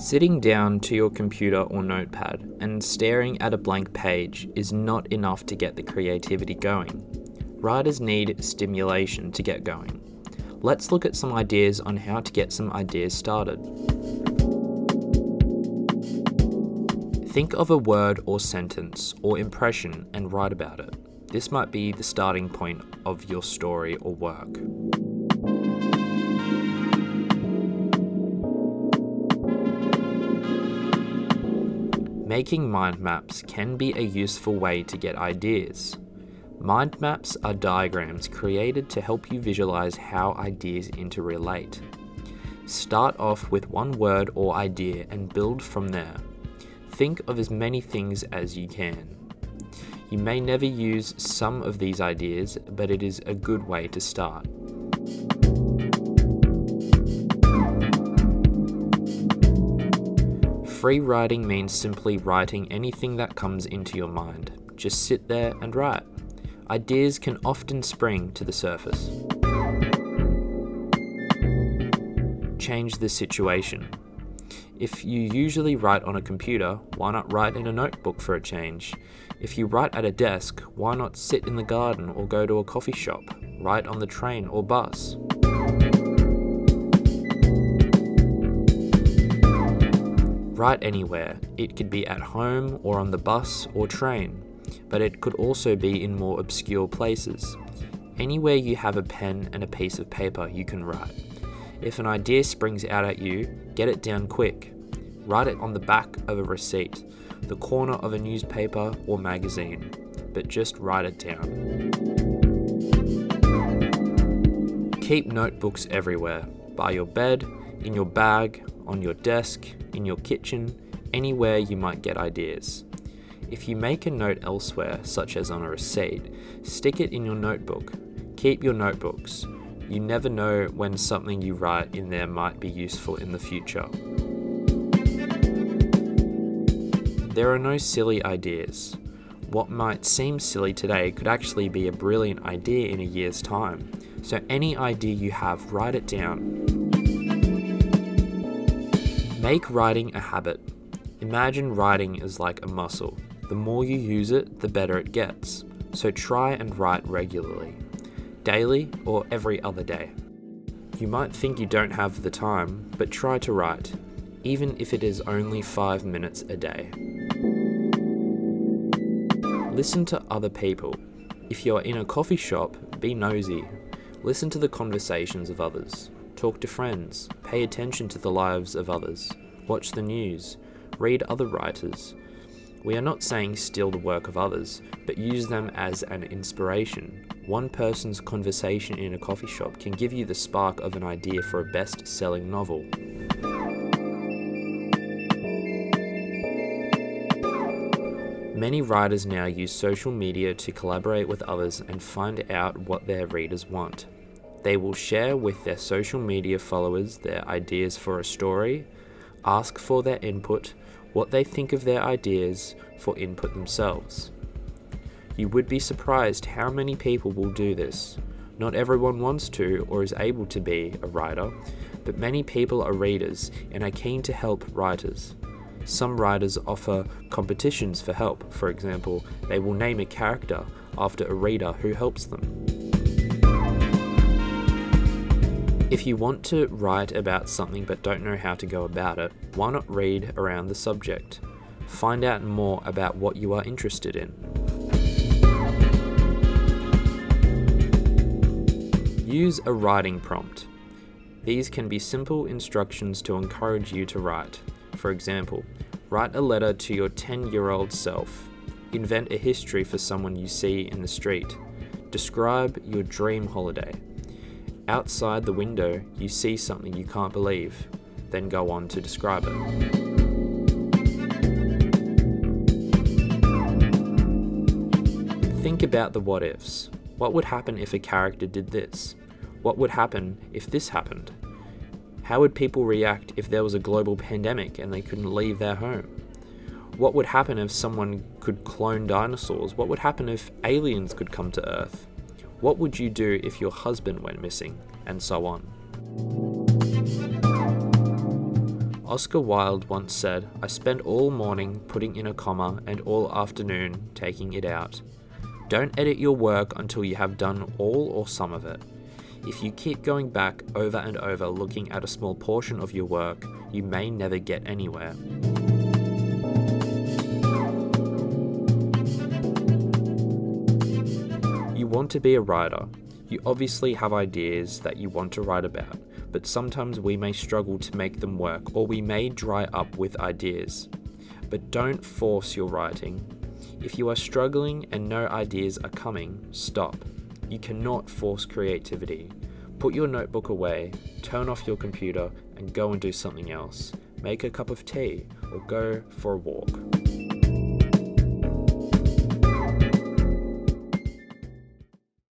Sitting down to your computer or notepad and staring at a blank page is not enough to get the creativity going. Writers need stimulation to get going. Let's look at some ideas on how to get some ideas started. Think of a word or sentence or impression and write about it. This might be the starting point of your story or work. Making mind maps can be a useful way to get ideas. Mind maps are diagrams created to help you visualize how ideas interrelate. Start off with one word or idea and build from there. Think of as many things as you can. You may never use some of these ideas, but it is a good way to start. Free writing means simply writing anything that comes into your mind. Just sit there and write. Ideas can often spring to the surface. Change the situation. If you usually write on a computer, why not write in a notebook for a change? If you write at a desk, why not sit in the garden or go to a coffee shop? Write on the train or bus. Write anywhere. It could be at home or on the bus or train, but it could also be in more obscure places. Anywhere you have a pen and a piece of paper, you can write. If an idea springs out at you, get it down quick. Write it on the back of a receipt, the corner of a newspaper or magazine, but just write it down. Keep notebooks everywhere, by your bed, in your bag, on your desk, in your kitchen, anywhere you might get ideas. If you make a note elsewhere, such as on a receipt, stick it in your notebook. Keep your notebooks. You never know when something you write in there might be useful in the future. There are no silly ideas. What might seem silly today could actually be a brilliant idea in a year's time. So any idea you have, write it down. Make writing a habit. Imagine writing is like a muscle. The more you use it, the better it gets. So try and write regularly, daily or every other day. You might think you don't have the time, but try to write, even if it is only 5 minutes a day. Listen to other people. If you're in a coffee shop, be nosy. Listen to the conversations of others. Talk to friends. Pay attention to the lives of others. Watch the news. Read other writers. We are not saying steal the work of others, but use them as an inspiration. One person's conversation in a coffee shop can give you the spark of an idea for a best-selling novel. Many writers now use social media to collaborate with others and find out what their readers want. They will share with their social media followers their ideas for a story, ask for their input, what they think of their ideas for input themselves. You would be surprised how many people will do this. Not everyone wants to or is able to be a writer, but many people are readers and are keen to help writers. Some writers offer competitions for help. For example, they will name a character after a reader who helps them. If you want to write about something but don't know how to go about it, why not read around the subject? Find out more about what you are interested in. Use a writing prompt. These can be simple instructions to encourage you to write. For example, write a letter to your 10-year-old self. Invent a history for someone you see in the street. Describe your dream holiday. Outside the window, you see something you can't believe. Then go on to describe it. Think about the what ifs. What would happen if a character did this? What would happen if this happened? How would people react if there was a global pandemic and they couldn't leave their home? What would happen if someone could clone dinosaurs? What would happen if aliens could come to Earth? What would you do if your husband went missing? And so on. Oscar Wilde once said, "I spend all morning putting in a comma and all afternoon taking it out." Don't edit your work until you have done all or some of it. If you keep going back over and over looking at a small portion of your work, you may never get anywhere. You want to be a writer. You obviously have ideas that you want to write about, but sometimes we may struggle to make them work, or we may dry up with ideas. But don't force your writing. If you are struggling and no ideas are coming, stop. You cannot force creativity. Put your notebook away, turn off your computer, and go and do something else. Make a cup of tea, or go for a walk.